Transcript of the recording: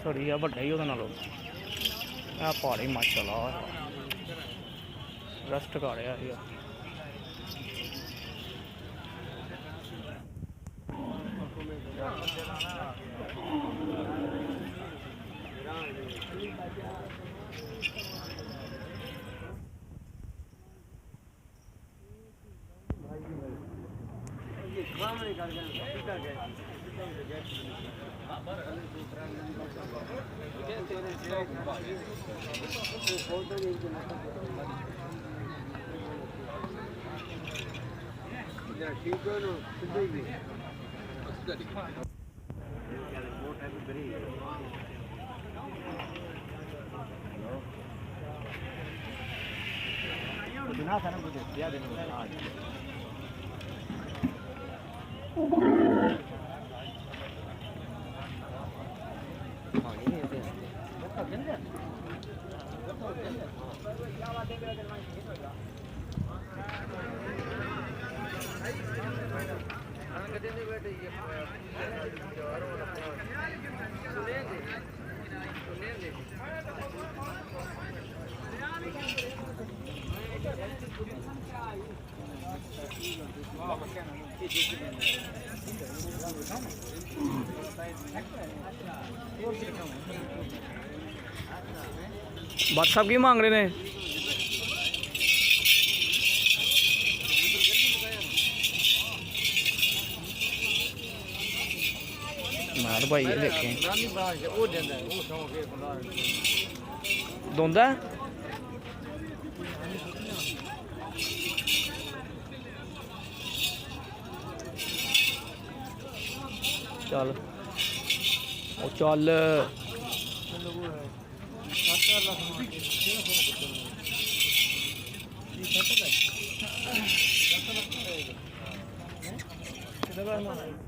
थोड़ी बड़ा ही वो पहाड़ी माशाल्लाह रेस्ट कर रहा है। ठीक है ना बिना था ना कुछ दिया देने भट्ट साहब की मांग रहे ने मार भाई ये देखें दोंदा चल ओ चल किधर